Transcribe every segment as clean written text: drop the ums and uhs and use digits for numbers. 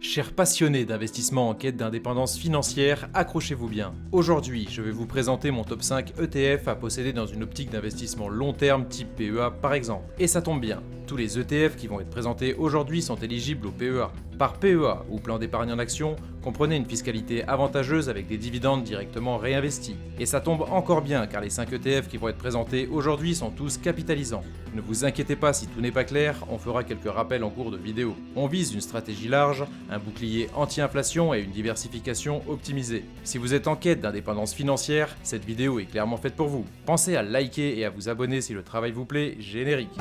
Chers passionnés d'investissement en quête d'indépendance financière, accrochez-vous bien. Aujourd'hui, je vais vous présenter mon top 5 ETF à posséder dans une optique d'investissement long terme type PEA par exemple. Et ça tombe bien, tous les ETF qui vont être présentés aujourd'hui sont éligibles au PEA. Par PEA, ou plan d'épargne en action, comprenez une fiscalité avantageuse avec des dividendes directement réinvestis. Et ça tombe encore bien car les 5 ETF qui vont être présentés aujourd'hui sont tous capitalisants. Ne vous inquiétez pas si tout n'est pas clair, on fera quelques rappels en cours de vidéo. On vise une stratégie large, un bouclier anti-inflation et une diversification optimisée. Si vous êtes en quête d'indépendance financière, cette vidéo est clairement faite pour vous. Pensez à liker et à vous abonner si le travail vous plaît, générique.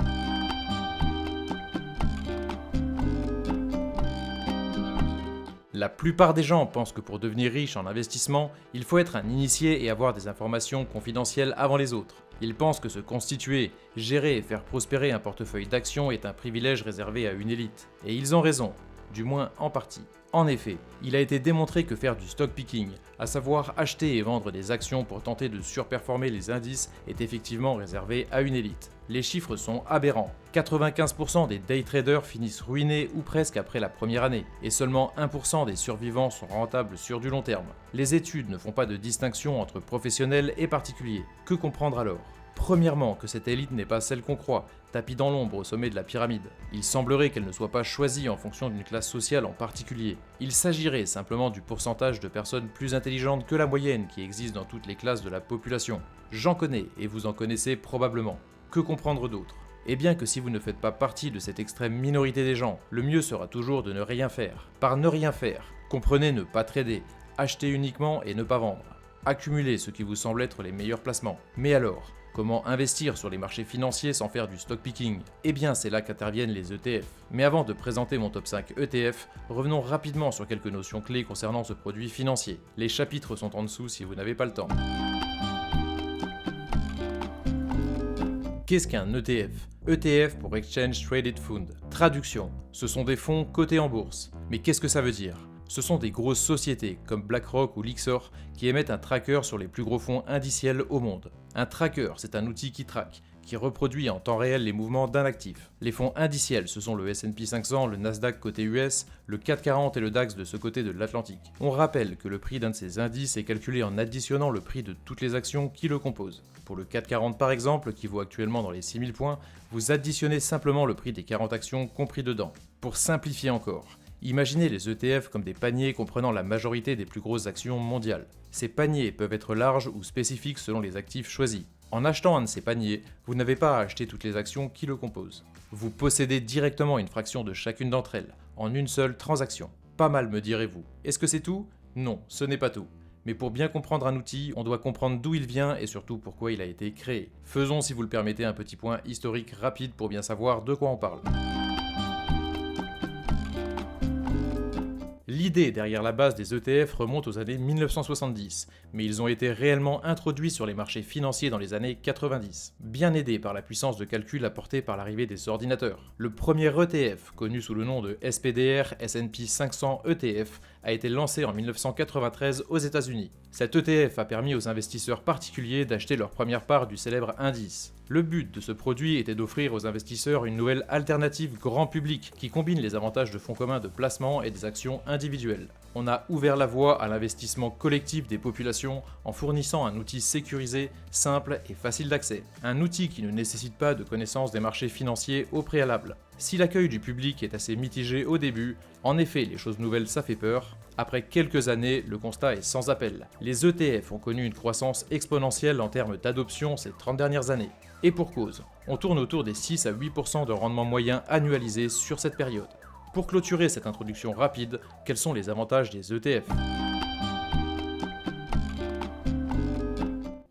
La plupart des gens pensent que pour devenir riche en investissement, il faut être un initié et avoir des informations confidentielles avant les autres. Ils pensent que se constituer, gérer et faire prospérer un portefeuille d'actions est un privilège réservé à une élite. Et ils ont raison, du moins en partie. En effet, il a été démontré que faire du stock picking, à savoir acheter et vendre des actions pour tenter de surperformer les indices, est effectivement réservé à une élite. Les chiffres sont aberrants. 95% des day traders finissent ruinés ou presque après la première année, et seulement 1% des survivants sont rentables sur du long terme. Les études ne font pas de distinction entre professionnels et particuliers. Que comprendre alors ? Premièrement, que cette élite n'est pas celle qu'on croit, tapie dans l'ombre au sommet de la pyramide. Il semblerait qu'elle ne soit pas choisie en fonction d'une classe sociale en particulier. Il s'agirait simplement du pourcentage de personnes plus intelligentes que la moyenne qui existe dans toutes les classes de la population. J'en connais, et vous en connaissez probablement. Que comprendre d'autre ? Eh bien que si vous ne faites pas partie de cette extrême minorité des gens, le mieux sera toujours de ne rien faire. Par ne rien faire, comprenez ne pas trader, acheter uniquement et ne pas vendre. Accumuler ce qui vous semble être les meilleurs placements. Mais alors, comment investir sur les marchés financiers sans faire du stock picking ? Eh bien c'est là qu'interviennent les ETF. Mais avant de présenter mon top 5 ETF, revenons rapidement sur quelques notions clés concernant ce produit financier. Les chapitres sont en dessous si vous n'avez pas le temps. Qu'est-ce qu'un ETF ? ETF pour Exchange Traded Fund. Traduction, ce sont des fonds cotés en bourse. Mais qu'est-ce que ça veut dire ? Ce sont des grosses sociétés comme BlackRock ou Lyxor qui émettent un tracker sur les plus gros fonds indiciels au monde. Un tracker, c'est un outil qui traque, qui reproduit en temps réel les mouvements d'un actif. Les fonds indiciels, ce sont le S&P 500, le Nasdaq côté US, le CAC 40 et le DAX de ce côté de l'Atlantique. On rappelle que le prix d'un de ces indices est calculé en additionnant le prix de toutes les actions qui le composent. Pour le CAC 40 par exemple, qui vaut actuellement dans les 6000 points, vous additionnez simplement le prix des 40 actions compris dedans. Pour simplifier encore, imaginez les ETF comme des paniers comprenant la majorité des plus grosses actions mondiales. Ces paniers peuvent être larges ou spécifiques selon les actifs choisis. En achetant un de ces paniers, vous n'avez pas à acheter toutes les actions qui le composent. Vous possédez directement une fraction de chacune d'entre elles, en une seule transaction. Pas mal me direz-vous. Est-ce que c'est tout ? Non, ce n'est pas tout. Mais pour bien comprendre un outil, on doit comprendre d'où il vient et surtout pourquoi il a été créé. Faisons, si vous le permettez, un petit point historique rapide pour bien savoir de quoi on parle. L'idée derrière la base des ETF remonte aux années 1970, mais ils ont été réellement introduits sur les marchés financiers dans les années 90, bien aidés par la puissance de calcul apportée par l'arrivée des ordinateurs. Le premier ETF, connu sous le nom de SPDR S&P 500 ETF, a été lancé en 1993 aux États-Unis. Cet ETF a permis aux investisseurs particuliers d'acheter leur première part du célèbre indice. Le but de ce produit était d'offrir aux investisseurs une nouvelle alternative grand public qui combine les avantages de fonds communs de placement et des actions individuelles. On a ouvert la voie à l'investissement collectif des populations en fournissant un outil sécurisé, simple et facile d'accès. Un outil qui ne nécessite pas de connaissance des marchés financiers au préalable. Si l'accueil du public est assez mitigé au début, en effet les choses nouvelles ça fait peur. Après quelques années, le constat est sans appel. Les ETF ont connu une croissance exponentielle en termes d'adoption ces 30 dernières années. Et pour cause, on tourne autour des 6 à 8% de rendement moyen annualisé sur cette période. Pour clôturer cette introduction rapide, quels sont les avantages des ETF ?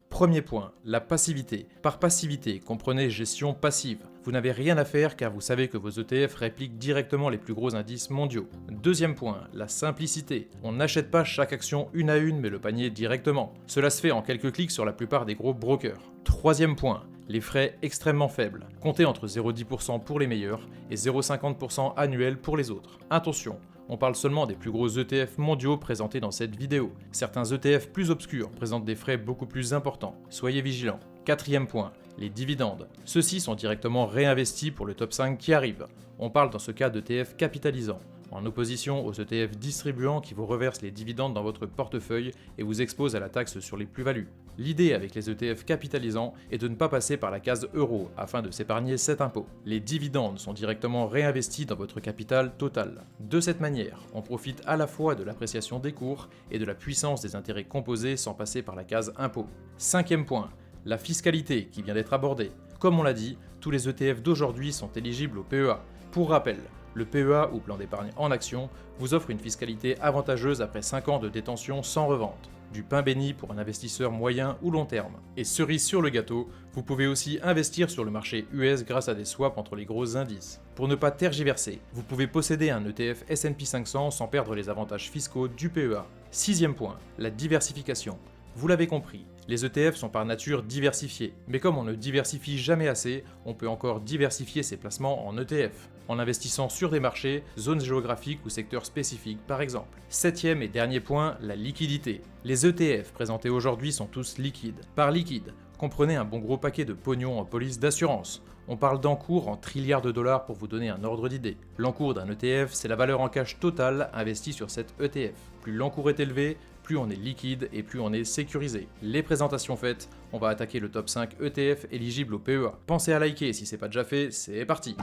Premier point, la passivité. Par passivité, comprenez gestion passive. Vous n'avez rien à faire car vous savez que vos ETF répliquent directement les plus gros indices mondiaux. Deuxième point, la simplicité. On n'achète pas chaque action une à une mais le panier directement. Cela se fait en quelques clics sur la plupart des gros brokers. Troisième point, les frais extrêmement faibles. Comptez entre 0,10% pour les meilleurs et 0,50% annuel pour les autres. Attention, on parle seulement des plus gros ETF mondiaux présentés dans cette vidéo. Certains ETF plus obscurs présentent des frais beaucoup plus importants. Soyez vigilants. Quatrième point, les dividendes. Ceux-ci sont directement réinvestis pour le top 5 qui arrive. On parle dans ce cas d'ETF capitalisant. en opposition aux ETF distribuants qui vous reversent les dividendes dans votre portefeuille et vous exposent à la taxe sur les plus-values. L'idée avec les ETF capitalisants est de ne pas passer par la case euro afin de s'épargner cet impôt. Les dividendes sont directement réinvestis dans votre capital total. De cette manière, on profite à la fois de l'appréciation des cours et de la puissance des intérêts composés sans passer par la case impôt. Cinquième point, la fiscalité qui vient d'être abordée. Comme on l'a dit, tous les ETF d'aujourd'hui sont éligibles au PEA. Pour rappel, le PEA ou plan d'épargne en action vous offre une fiscalité avantageuse après 5 ans de détention sans revente. Du pain béni pour un investisseur moyen ou long terme. Et cerise sur le gâteau, vous pouvez aussi investir sur le marché US grâce à des swaps entre les gros indices. Pour ne pas tergiverser, vous pouvez posséder un ETF S&P 500 sans perdre les avantages fiscaux du PEA. Sixième point, la diversification. Vous l'avez compris, les ETF sont par nature diversifiés, mais comme on ne diversifie jamais assez, on peut encore diversifier ses placements en ETF, en investissant sur des marchés, zones géographiques ou secteurs spécifiques par exemple. Septième et dernier point, la liquidité. Les ETF présentés aujourd'hui sont tous liquides. Par liquide, comprenez un bon gros paquet de pognon en police d'assurance. On parle d'encours en trilliards de dollars pour vous donner un ordre d'idée. L'encours d'un ETF, c'est la valeur en cash totale investie sur cet ETF. Plus l'encours est élevé, plus on est liquide et plus on est sécurisé. Les présentations faites, on va attaquer le top 5 ETF éligibles au PEA. Pensez à liker si c'est pas déjà fait, c'est parti.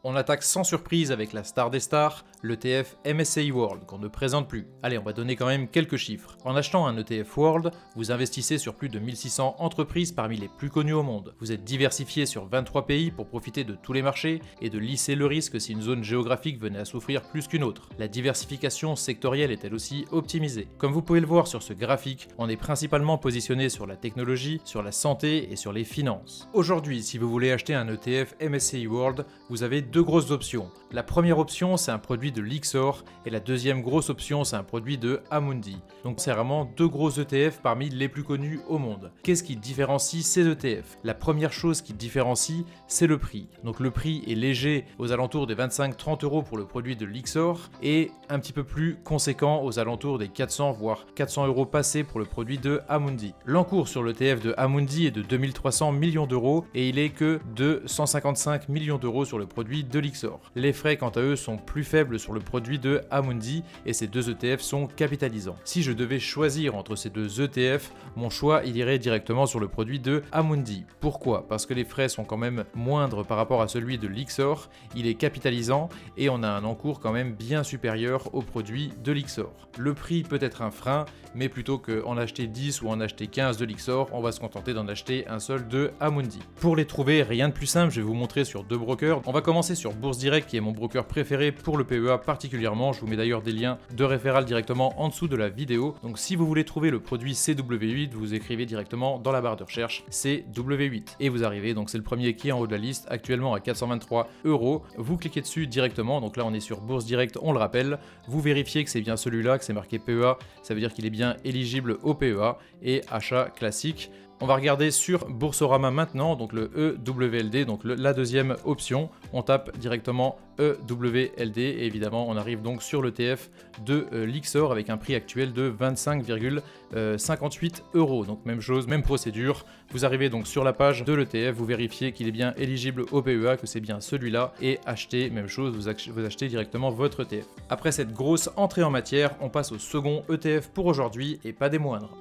On attaque sans surprise avec la star des stars, l'ETF MSCI World, qu'on ne présente plus. Allez, on va donner quand même quelques chiffres. En achetant un ETF World, vous investissez sur plus de 1600 entreprises parmi les plus connues au monde. Vous êtes diversifié sur 23 pays pour profiter de tous les marchés et de lisser le risque si une zone géographique venait à souffrir plus qu'une autre. La diversification sectorielle est elle aussi optimisée. Comme vous pouvez le voir sur ce graphique, on est principalement positionné sur la technologie, sur la santé et sur les finances. Aujourd'hui, si vous voulez acheter un ETF MSCI World, vous avez deux grosses options. La première option, c'est un produit de Lyxor et la deuxième grosse option, c'est un produit de Amundi. Donc c'est vraiment deux gros ETF parmi les plus connus au monde. Qu'est-ce qui différencie ces ETF? La première chose qui différencie, c'est le prix. Donc le prix est léger aux alentours des 25-30 € pour le produit de Lyxor et un petit peu plus conséquent aux alentours des 400 voire 400 € passés pour le produit de Amundi. L'encours sur l'ETF de Amundi est de 2300 millions d'euros et il est que de 155 millions d'euros sur le produit de Lyxor. Les frais quant à eux sont plus faibles sur le produit de Amundi et ces deux ETF sont capitalisants. Si je devais choisir entre ces deux ETF, mon choix il irait directement sur le produit de Amundi. Pourquoi? Parce que les frais sont quand même moindres par rapport à celui de Lyxor, il est capitalisant et on a un encours quand même bien supérieur au produit de Lyxor. Le prix peut être un frein, mais plutôt qu'en acheter 10 ou en acheter 15 de Lyxor, on va se contenter d'en acheter un seul de Amundi. Pour les trouver, rien de plus simple, je vais vous montrer sur deux brokers. On va commencer sur Bourse Direct qui est mon broker préféré pour le PEA particulièrement. Je vous mets d'ailleurs des liens de référals directement en dessous de la vidéo. Donc si vous voulez trouver le produit CW8, vous écrivez directement dans la barre de recherche CW8 et vous arrivez, donc c'est le premier qui est en haut de la liste, actuellement à 423 €. Vous cliquez dessus directement, donc là on est sur Bourse Direct, on le rappelle, vous vérifiez que c'est bien celui-là, que c'est marqué PEA, ça veut dire qu'il est bien éligible au PEA et achat classique. On va regarder sur Boursorama maintenant, donc le EWLD, donc la deuxième option. On tape directement EWLD et évidemment on arrive donc sur l'ETF de Lyxor avec un prix actuel de 25,58 €. Donc même chose, même procédure. Vous arrivez donc sur la page de l'ETF, vous vérifiez qu'il est bien éligible au PEA, que c'est bien celui-là et achetez, même chose, vous achetez directement votre ETF. Après cette grosse entrée en matière, on passe au second ETF pour aujourd'hui et pas des moindres.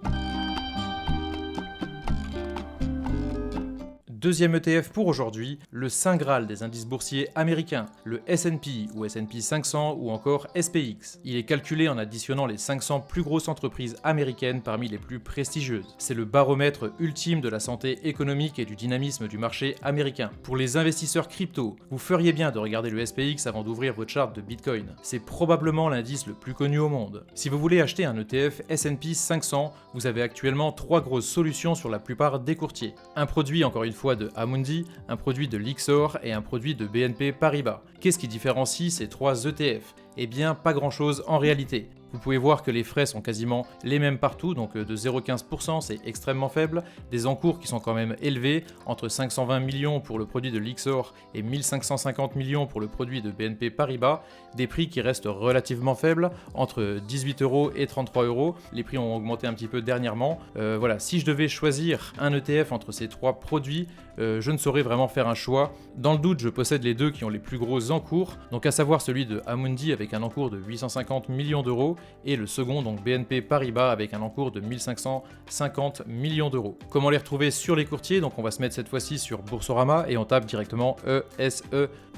Deuxième ETF pour aujourd'hui, le Saint Graal des indices boursiers américains, le S&P ou S&P 500 ou encore SPX. Il est calculé en additionnant les 500 plus grosses entreprises américaines parmi les plus prestigieuses. C'est le baromètre ultime de la santé économique et du dynamisme du marché américain. Pour les investisseurs crypto, vous feriez bien de regarder le SPX avant d'ouvrir votre charte de Bitcoin. C'est probablement l'indice le plus connu au monde. Si vous voulez acheter un ETF S&P 500, vous avez actuellement trois grosses solutions sur la plupart des courtiers. Un produit encore une fois de Amundi, un produit de Lyxor et un produit de BNP Paribas. Qu'est-ce qui différencie ces 3 ETF? Eh bien, pas grand-chose en réalité. Vous pouvez voir que les frais sont quasiment les mêmes partout, donc de 0,15%, c'est extrêmement faible. Des encours qui sont quand même élevés, entre 520 millions pour le produit de Lyxor et 1550 millions pour le produit de BNP Paribas. Des prix qui restent relativement faibles, entre 18 € et 33 €. Les prix ont augmenté un petit peu dernièrement. Voilà, si je devais choisir un ETF entre ces 3 produits, je ne saurais vraiment faire un choix. Dans le doute, je possède les deux qui ont les plus gros encours, donc à savoir celui de Amundi avec un encours de 850 millions d'euros et le second, donc BNP Paribas, avec un encours de 1550 millions d'euros. Comment les retrouver sur les courtiers? Donc on va se mettre cette fois-ci sur Boursorama et on tape directement ESE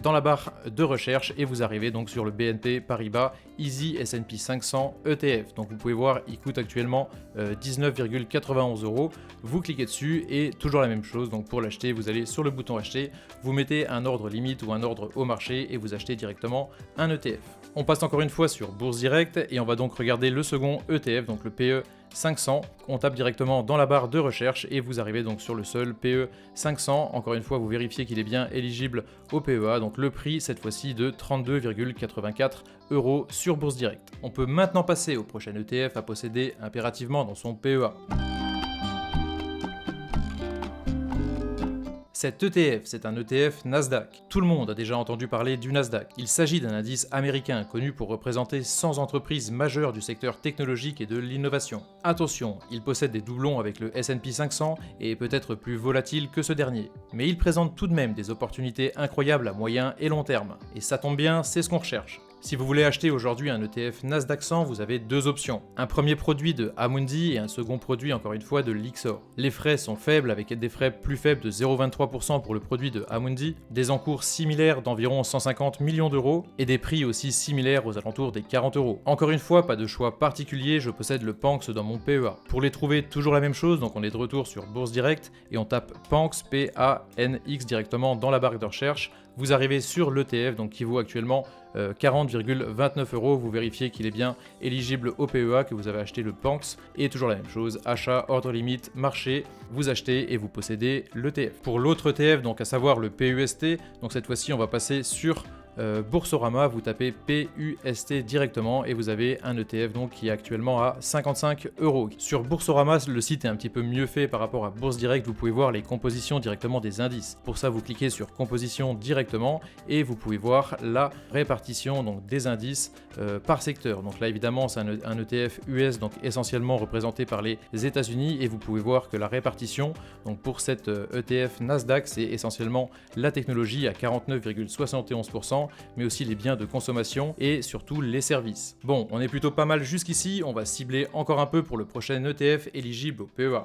dans la barre de recherche et vous arrivez donc sur le BNP Paribas Easy S&P 500 ETF. Donc vous pouvez voir, il coûte actuellement 19,91 €. Vous cliquez dessus et toujours la même chose. Donc pour l'acheter, vous allez sur le bouton acheter, vous mettez un ordre limite ou un ordre au marché et vous achetez directement un ETF. On passe encore une fois sur Bourse Direct et on va donc regarder le second ETF, donc le PE 500. On tape directement dans la barre de recherche et vous arrivez donc sur le seul PE 500. Encore une fois, vous vérifiez qu'il est bien éligible au PEA, donc le prix cette fois-ci de 32,84 € sur Bourse Direct. On peut maintenant passer au prochain ETF à posséder impérativement dans son PEA. Cet ETF, c'est un ETF Nasdaq. Tout le monde a déjà entendu parler du Nasdaq. Il s'agit d'un indice américain connu pour représenter 100 entreprises majeures du secteur technologique et de l'innovation. Attention, il possède des doublons avec le S&P 500 et est peut-être plus volatile que ce dernier. Mais il présente tout de même des opportunités incroyables à moyen et long terme. Et ça tombe bien, c'est ce qu'on recherche. Si vous voulez acheter aujourd'hui un ETF Nasdaq 100, vous avez deux options. Un premier produit de Amundi et un second produit encore une fois de Lyxor. Les frais sont faibles avec des frais plus faibles de 0,23% pour le produit de Amundi, des encours similaires d'environ 150 millions d'euros et des prix aussi similaires aux alentours des 40 €. Encore une fois, pas de choix particulier, je possède le PANX dans mon PEA. Pour les trouver, toujours la même chose, donc on est de retour sur Bourse Direct et on tape PANX, P-A-N-X directement dans la barre de recherche. Vous arrivez sur l'ETF donc qui vaut actuellement 40,29 €. Vous vérifiez qu'il est bien éligible au PEA, que vous avez acheté le PANX et toujours la même chose, achat, ordre limite, marché, vous achetez et vous possédez l'ETF. Pour l'autre ETF, donc à savoir le PUST, donc cette fois-ci on va passer sur Boursorama, vous tapez PUST directement et vous avez un ETF donc qui est actuellement à 55 €. Sur Boursorama, le site est un petit peu mieux fait par rapport à Bourse Direct, vous pouvez voir les compositions directement des indices. Pour ça, vous cliquez sur composition directement et vous pouvez voir la répartition donc des indices par secteur. Donc là évidemment c'est un ETF US donc essentiellement représenté par les États-Unis et vous pouvez voir que la répartition donc pour cet ETF Nasdaq c'est essentiellement la technologie à 49,71%, mais aussi les biens de consommation et surtout les services. Bon, on est plutôt pas mal jusqu'ici, on va cibler encore un peu pour le prochain ETF éligible au PEA.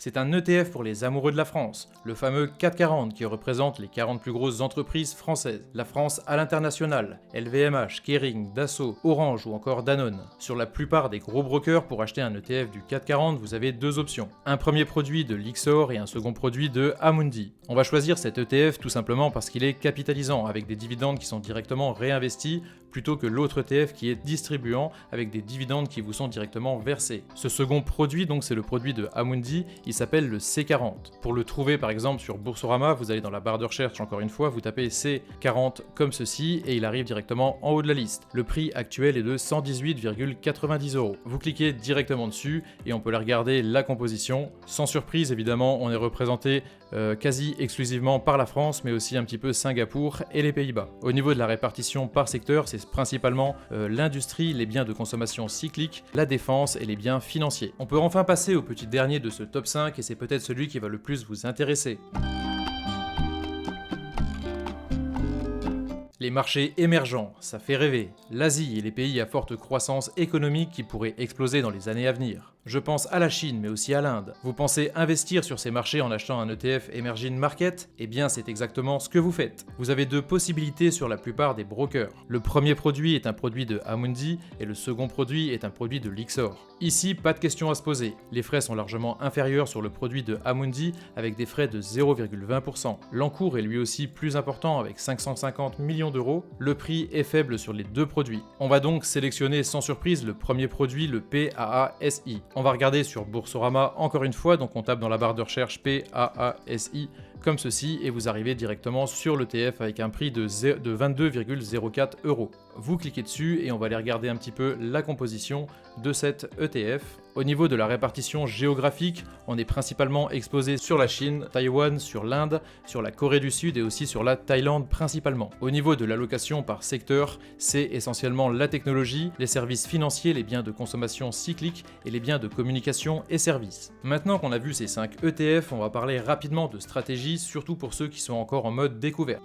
C'est un ETF pour les amoureux de la France, le fameux CAC 40 qui représente les 40 plus grosses entreprises françaises. La France à l'international, LVMH, Kering, Dassault, Orange ou encore Danone. Sur la plupart des gros brokers, pour acheter un ETF du CAC 40, vous avez deux options. Un premier produit de Lyxor et un second produit de Amundi. On va choisir cet ETF tout simplement parce qu'il est capitalisant, avec des dividendes qui sont directement réinvestis, plutôt que l'autre ETF qui est distribuant, avec des dividendes qui vous sont directement versés. Ce second produit, donc c'est le produit de Amundi, il s'appelle le C40. Pour le trouver par exemple sur Boursorama, vous allez dans la barre de recherche encore une fois, vous tapez C40 comme ceci et il arrive directement en haut de la liste. Le prix actuel est de 118,90 €. Vous cliquez directement dessus et on peut la regarder la composition. Sans surprise évidemment, on est représenté quasi exclusivement par la France, mais aussi un petit peu Singapour et les Pays-Bas. Au niveau de la répartition par secteur, c'est principalement l'industrie, les biens de consommation cyclique, la défense et les biens financiers. On peut enfin passer au petit dernier de ce top 5 et c'est peut-être celui qui va le plus vous intéresser. Les marchés émergents, ça fait rêver. L'Asie et les pays à forte croissance économique qui pourraient exploser dans les années à venir. Je pense à la Chine, mais aussi à l'Inde. Vous pensez investir sur ces marchés en achetant un ETF Emerging Market? Eh bien, c'est exactement ce que vous faites. Vous avez deux possibilités sur la plupart des brokers. Le premier produit est un produit de Amundi et le second produit est un produit de Lyxor. Ici, pas de question à se poser. Les frais sont largement inférieurs sur le produit de Amundi avec des frais de 0,20%. L'encours est lui aussi plus important avec 550 millions d'euros. Le prix est faible sur les deux produits. On va donc sélectionner sans surprise le premier produit, le PAASI. On va regarder sur Boursorama encore une fois, donc on tape dans la barre de recherche PAASI comme ceci, et vous arrivez directement sur l'ETF avec un prix de 22,04 €. Vous cliquez dessus et on va aller regarder un petit peu la composition de cet ETF. Au niveau de la répartition géographique, on est principalement exposé sur la Chine, Taïwan, sur l'Inde, sur la Corée du Sud et aussi sur la Thaïlande principalement. Au niveau de l'allocation par secteur, c'est essentiellement la technologie, les services financiers, les biens de consommation cyclique et les biens de communication et services. Maintenant qu'on a vu ces 5 ETF, on va parler rapidement de stratégie, surtout pour ceux qui sont encore en mode découverte.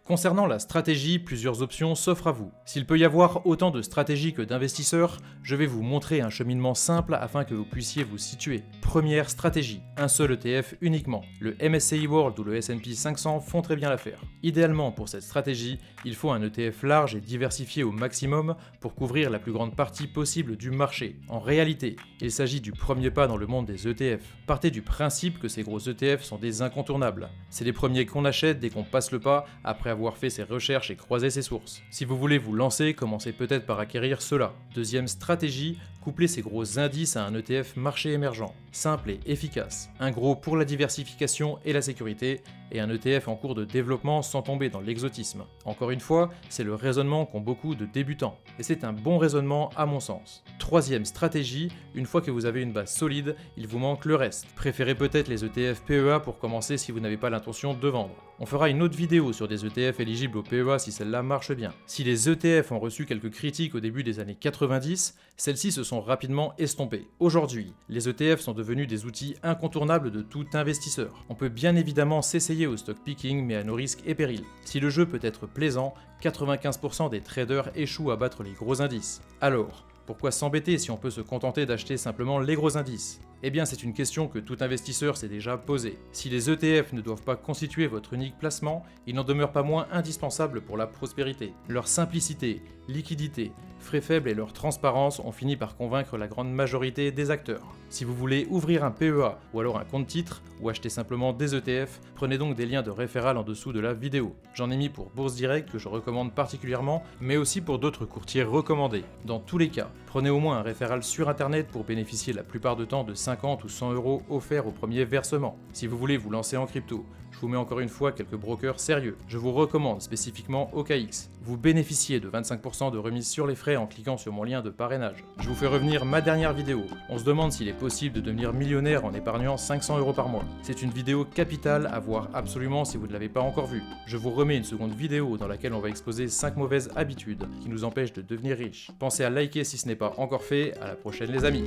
Concernant la stratégie, plusieurs options s'offrent à vous. S'il peut y avoir autant de stratégies que d'investisseurs, je vais vous montrer un cheminement simple afin que vous puissiez vous situer. Première stratégie, un seul ETF uniquement. Le MSCI World ou le S&P 500 font très bien l'affaire. Idéalement pour cette stratégie, il faut un ETF large et diversifié au maximum pour couvrir la plus grande partie possible du marché. En réalité, il s'agit du premier pas dans le monde des ETF. Partez du principe que ces gros ETF sont des incontournables. C'est les premiers qu'on achète dès qu'on passe le pas après avoir fait ses recherches et croisé ses sources. Si vous voulez vous lancer, commencez peut-être par acquérir cela. Deuxième stratégie, couplez ces gros indices à un ETF marché émergent, simple et efficace. Un gros pour la diversification et la sécurité, et un ETF en cours de développement sans tomber dans l'exotisme. Encore une fois, c'est le raisonnement qu'ont beaucoup de débutants, et c'est un bon raisonnement à mon sens. Troisième stratégie, une fois que vous avez une base solide, il vous manque le reste. Préférez peut-être les ETF PEA pour commencer si vous n'avez pas l'intention de vendre. On fera une autre vidéo sur des ETF éligibles au PEA si celle-là marche bien. Si les ETF ont reçu quelques critiques au début des années 90, celles-ci se sont rapidement estompées. Aujourd'hui, les ETF sont devenus des outils incontournables de tout investisseur. On peut bien évidemment s'essayer au stock picking, mais à nos risques et périls. Si le jeu peut être plaisant, 95% des traders échouent à battre les gros indices. Alors, pourquoi s'embêter si on peut se contenter d'acheter simplement les gros indices ? Eh bien, c'est une question que tout investisseur s'est déjà posée. Si les ETF ne doivent pas constituer votre unique placement, ils n'en demeurent pas moins indispensables pour la prospérité. Leur simplicité, liquidité, frais faibles et leur transparence ont fini par convaincre la grande majorité des acteurs. Si vous voulez ouvrir un PEA ou alors un compte titre ou acheter simplement des ETF, prenez donc des liens de référence en dessous de la vidéo. J'en ai mis pour Bourse Direct que je recommande particulièrement, mais aussi pour d'autres courtiers recommandés. Dans tous les cas, prenez au moins un référent sur internet pour bénéficier la plupart du temps de 50 ou 100 € offerts au premier versement. Si vous voulez vous lancer en crypto, je vous mets encore une fois quelques brokers sérieux. Je vous recommande spécifiquement OKX. Vous bénéficiez de 25% de remise sur les frais en cliquant sur mon lien de parrainage. Je vous fais revenir ma dernière vidéo. On se demande s'il est possible de devenir millionnaire en épargnant 500 € par mois. C'est une vidéo capitale à voir absolument si vous ne l'avez pas encore vue. Je vous remets une seconde vidéo dans laquelle on va exposer 5 mauvaises habitudes qui nous empêchent de devenir riches. Pensez à liker si ce n'est pas encore fait. À la prochaine les amis.